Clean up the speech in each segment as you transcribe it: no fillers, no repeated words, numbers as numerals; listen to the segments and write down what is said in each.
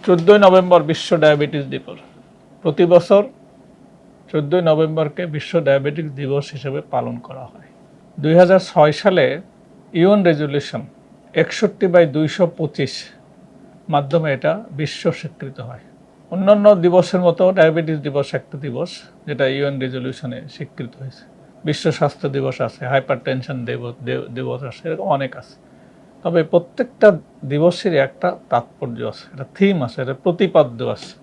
14 November বিশ্ব diabetes দিবস। প্রতি বছর 14 নভেম্বরকে বিশ্ব ডায়াবেটিস দিবস হিসেবে পালন করা হয়। 2006 সালে ইউএন রেজলিউশন 61/225 মাধ্যমে এটা বিশ্ব স্বীকৃত হয়। অন্যান্য দিবসের মতো ডায়াবেটিস দিবস একটা দিবস, যেটা ইউএন রেজলিউশনে স্বীকৃত হয়েছে। বিশ্ব স্বাস্থ্য দিবস আছে, হাইপার টেনশন দিবস আছে, এরকম অনেক আছে। তবে প্রত্যেকটা দিবসেরই একটা তাৎপর্য আছে, একটা থিম আছে, একটা প্রতিপাদ্য আছে।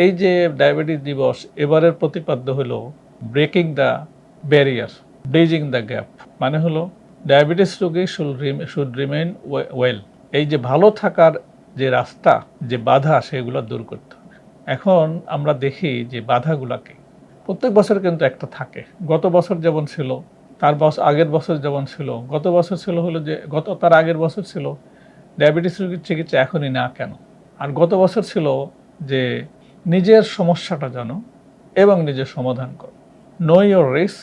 এই যে ডায়াবেটিস দিবস, এবারের প্রতিপাদ্য হলো breaking the barrier, bridging the gap. মানে হলো ডায়াবেটিস রোগী শুড রিমেইন ওয়েল। এই যে ভালো থাকার যে রাস্তা, যে বাধা, সেগুলো দূর করতে হবে। এখন আমরা দেখি যে বাধাগুলোকে প্রত্যেক বছর কিন্তু একটা থাকে। গত বছর যেমন ছিল, তার আগের বছর যেমন ছিল, গত বছর ছিল হলো যে তার আগের বছর ছিল ডায়াবেটিস রোগীর চিকিৎসা এখনই না কেন, আর গত বছর ছিল যে নিজের সমস্যাটা জানো এবং নিজের সমাধান করো। Know your risk,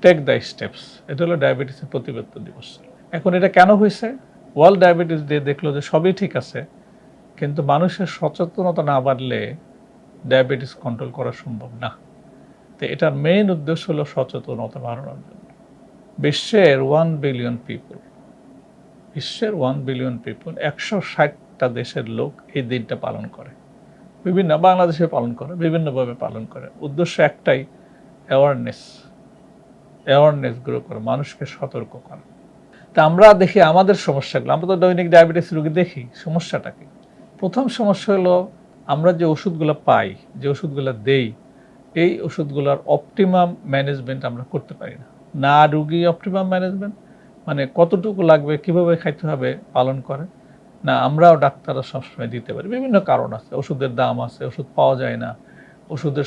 take the steps. এটা হলো ডায়াবেটিসের প্রতিপাদ্য দিবস। এখন এটা কেন হয়েছে? ওয়ার্ল্ড ডায়াবেটিস ডে দেখলো যে সবই ঠিক আছে, কিন্তু মানুষের সচেতনতা না বাড়লে ডায়াবেটিস কন্ট্রোল করা সম্ভব না। তো এটার মেইন উদ্দেশ্য হলো সচেতনতা বাড়ানোর জন্য। বিশ্বের 1 বিলিয়ন পিপল, 160টা দেশের লোক এই দিনটা পালন করে। বাংলাদেশে পালন করে, বিভিন্নভাবে পালন করে। উদ্দেশ্য একটাই, অ্যাওয়ারনেস গ্রো করা, মানুষকে সতর্ক করা। তা আমরা দেখি আমাদের সমস্যাগুলো, আমরা তো দৈনিক ডায়াবেটিস রোগী দেখি, সমস্যাটা কি? প্রথম সমস্যা হলো আমরা যে ওষুধগুলো পাই, যে ওষুধগুলো দেই, এই ওষুধগুলোর অপটিমাম ম্যানেজমেন্ট আমরা করতে পারি না। না রুগী অপটিমাম ম্যানেজমেন্ট, মানে কতটুকু লাগবে, কিভাবে খাইতে হবে পালন করে না, আমরাও ডাক্তাররা সবসময় দিতে পারি। বিভিন্ন কারণ আছে, ওষুধের দাম আছে, ওষুধ পাওয়া যায় না,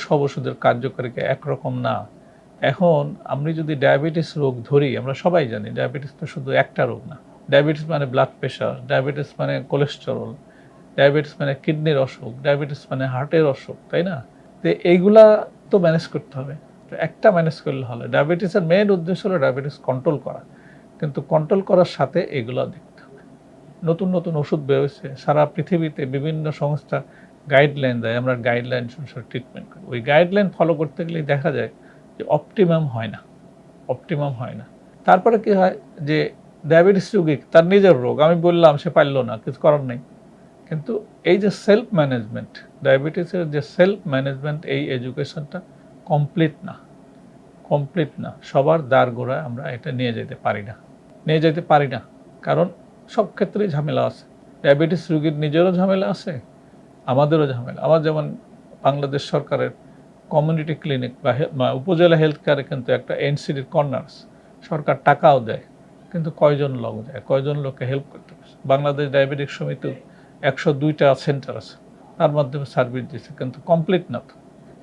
সব ওষুধের কার্যকারিতা একরকম না। এখন আমি যদি ডায়াবেটিস রোগ ধরি, আমরা সবাই জানি ডায়াবেটিস তো শুধু একটা রোগ না। ডায়াবেটিস মানে ব্লাড প্রেশার, ডায়াবেটিস মানে কোলেস্টেরল, ডায়াবেটিস মানে কিডনির অসুখ, ডায়াবেটিস মানে হার্টের অসুখ, তাই না? তো এইগুলা তো ম্যানেজ করতে হবে। তো একটা ম্যানেজ করলে হলে, ডায়াবেটিসের মেইন উদ্দেশ্য হলো ডায়াবেটিস কন্ট্রোল করা, কিন্তু কন্ট্রোল করার সাথে এগুলো দেখতে হবে। নতুন নতুন ওষুধ বেরোচ্ছে, সারা পৃথিবীতে বিভিন্ন সংস্থা গাইডলাইন দেয়, আমরা গাইডলাইন অনুসারে ট্রিটমেন্ট করি। ওই গাইডলাইন ফলো করতে গেলেই দেখা যায় যে অপটিমাম হয় না। তারপরে কি হয় যে ডায়াবেটিস রোগী তার নিজের রোগ, আমি বললাম, সে পারলো না, কিছু করার নেই। কিন্তু এই যে সেলফ ম্যানেজমেন্ট, ডায়াবেটিসের যে সেলফ ম্যানেজমেন্ট, এই এডুকেশনটা কমপ্লিট না। সবার দ্বার গোড়ায় আমরা এটা নিয়ে যেতে পারি না, কারণ সব ক্ষেত্রেই ঝামেলা আছে। ডায়াবেটিস রোগীর নিজেরও ঝামেলা আছে, আমাদেরও ঝামেলা। আমার যেমন বাংলাদেশ সরকারের কমিউনিটি ক্লিনিক বা উপজেলা হেলথ কেয়ারে কিন্তু একটা এনসিডির কর্নার্স, সরকার টাকাও দেয়, কিন্তু কয়জন লোক যায়, কয়জন লোককে হেল্প করতে পারে? বাংলাদেশ ডায়াবেটিক সমিতির 102টা সেন্টার আছে, তার মাধ্যমে সার্ভিস দিচ্ছে, কিন্তু কমপ্লিট না। তো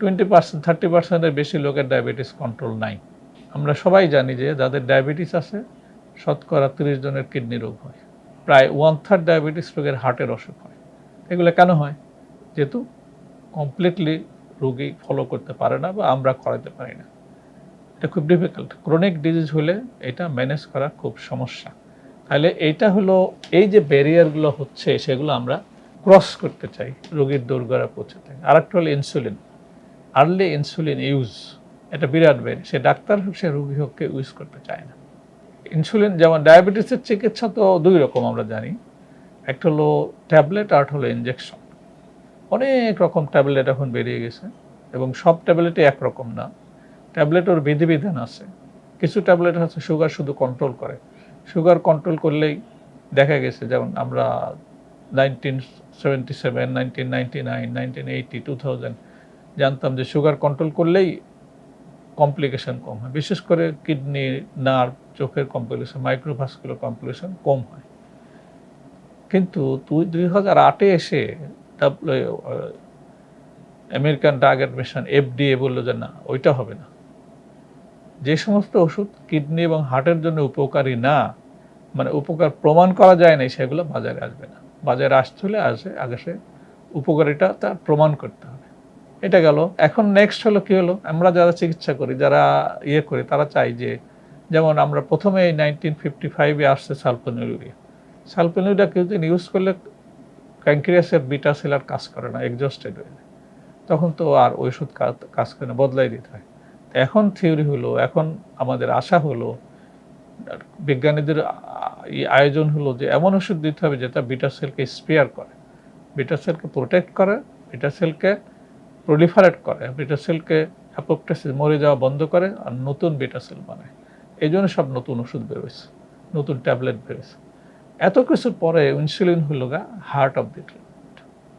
20%, 30%-এর বেশি লোকের ডায়াবেটিস কন্ট্রোল নাই। আমরা সবাই জানি যে যাদের ডায়াবেটিস আছে, শতকরা 30 জনের কিডনি রোগ হয়, প্রায় 1/3 ডায়াবেটিস রোগের হার্টের অসুখ হয়। এগুলো কেন হয়? যেহেতু কমপ্লিটলি রোগী ফলো করতে পারে না বা আমরা করাতে পারি না। এটা খুব ডিফিকাল্ট। ক্রনিক ডিজিজ হলে এটা ম্যানেজ করা খুব সমস্যা। তাহলে এইটা হলো, এই যে ব্যারিয়ারগুলো হচ্ছে, সেগুলো আমরা ক্রস করতে চাই, রোগীর দোরগোড়ায় পৌঁছাতে। আরেকটা হলো ইনসুলিন, আর্লি ইনসুলিন ইউজ, এটা বিরাট ব্যারিয়ার। সে ডাক্তার হোক, সে রোগী হোক, কেউ ইউজ করতে চায় না ইনসুলিন। যেমন ডায়াবেটিসের চিকিৎসা তো 2 রকম আমরা জানি, একটা হলো ট্যাবলেট, আর হলো ইনজেকশন। অনেক রকম ট্যাবলেট এখন বেরিয়ে গেছে, এবং সব ট্যাবলেটই একরকম না। ট্যাবলেটের বিধিবিধান আছে। কিছু ট্যাবলেট আছে সুগার শুধু কন্ট্রোল করে, সুগার কন্ট্রোল করলেই দেখা গেছে, যেমন আমরা 1977, 1999, 1980, 2000 জানতাম যে সুগার কন্ট্রোল করলেই কমপ্লিকেশন কম হয়, বিশেষ করে কিডনি, নার্ভ, চোখের কমপ্লিকেশন, মাইক্রোভাস্কুলার কমপ্লিকেশন কম হয়। কিন্তু 2008-এ এসে আমেরিকান ড্রাগ অ্যাডমিনিস্ট্রেশন, FDA বললো যে না, ওইটা হবে না। যে সমস্ত ওষুধ কিডনি এবং হার্টের জন্য উপকারী না, মানে উপকার প্রমাণ করা যায় না, সেগুলো বাজারে আসবে না। বাজারে আসতে হলে আগে সে উপকারিতা তার প্রমাণ করতে হবে। এটা গেল। এখন নেক্সট হলো কি হলো, আমরা যারা চিকিৎসা করি, যারা করি, তারা চাই যে, যেমন আমরা প্রথমে 1955-এ আসছে সালফেনিউরিয়া। সালফেনিউরিয়া কিছুদিন ইউজ করলে প্যানক্রিয়াসের বিটা সেল আর কাজ করে না, এক্সস্টেড হয়ে যায়। তখন তো আর ওষুধ কাজ করে না, বদলাই দিতে হয়। এখন থিওরি হলো, এখন আমাদের আশা হলো, বিজ্ঞানীদের আয়োজন হলো যে এমন ওষুধ দিতে হবে যেটা বিটা সেলকে স্পেয়ার করে, বিটা সেলকে প্রোটেক্ট করে, বিটা সেলকে প্রলিফারেট করে, বিটা সেলকে অ্যাপোপ্টোসিস মরে যাওয়া বন্ধ করে আর নতুন বিটা সেল বানায়। এই জন্য সব নতুন ওষুধ বেরোয়েছে, নতুন ট্যাবলেট বেরোয়েছে। এত কিছুর পরে ইনসুলিন হলো হার্ট অফ দি ট্রিটমেন্ট।